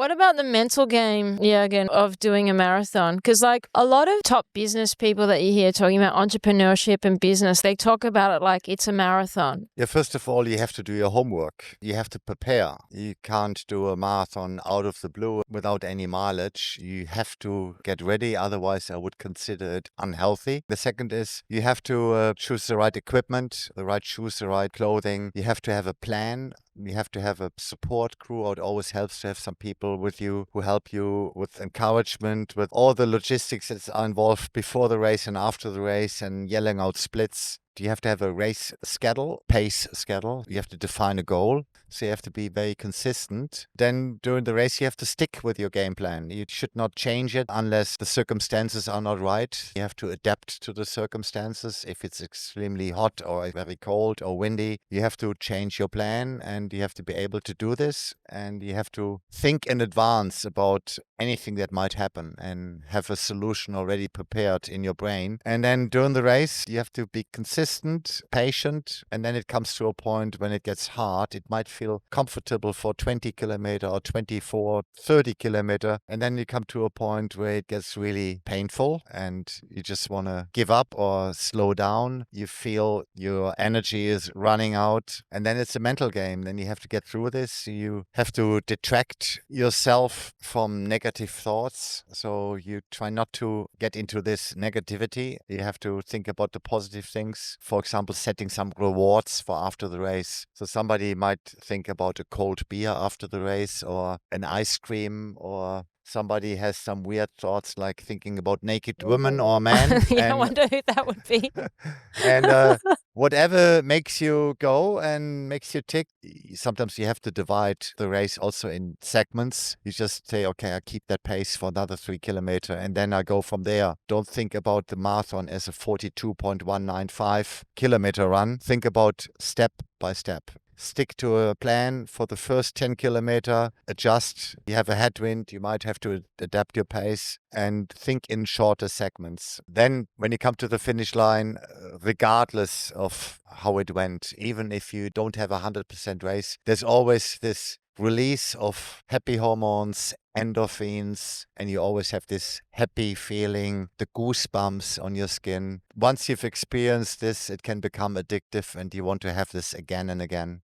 What about the mental game, Jürgen, of doing a marathon? Because like a lot of top business people that you hear talking about entrepreneurship and business, they talk about it like it's a marathon. Yeah, first of all, you have to do your homework. You have to prepare. You can't do a marathon out of the blue without any mileage. You have to get ready. Otherwise, I would consider it unhealthy. The second is you have to choose the right equipment, the right shoes, the right clothing. You have to have a plan. You have to have a support crew. It always helps to have some people with you who help you with encouragement, with all the logistics that are involved before the race and after the race, and yelling out splits. You have to have a race schedule, pace schedule. You have to define a goal. So you have to be very consistent. Then during the race, you have to stick with your game plan. You should not change it unless the circumstances are not right. You have to adapt to the circumstances. If it's extremely hot or very cold or windy, you have to change your plan and you have to be able to do this. And you have to think in advance about anything that might happen and have a solution already prepared in your brain. And then during the race, you have to be consistent, patient, and then it comes to a point when it gets hard. It might feel comfortable for 20 kilometer or 24, 30 kilometer. And then you come to a point where it gets really painful and you just want to give up or slow down. You feel your energy is running out. And then it's a mental game. Then you have to get through this. You have to detract yourself from negative thoughts. So you try not to get into this negativity. You have to think about the positive things. For example, setting some rewards for after the race. So somebody might think about a cold beer after the race or an ice cream, or somebody has some weird thoughts like thinking about naked women or men. Yeah, I wonder who that would be. And whatever makes you go and makes you tick. Sometimes you have to divide the race also in segments. You just say, okay, I keep that pace for another 3 kilometers and then I go from there. Don't think about the marathon as a 42.195 kilometer run. Think about step by step. Stick to a plan for the first 10 kilometer, adjust. You have a headwind, you might have to adapt your pace and think in shorter segments. Then when you come to the finish line, regardless of how it went, even if you don't have 100% race, there's always this release of happy hormones, endorphins, and you always have this happy feeling, the goosebumps on your skin. Once you've experienced this, it can become addictive and you want to have this again and again.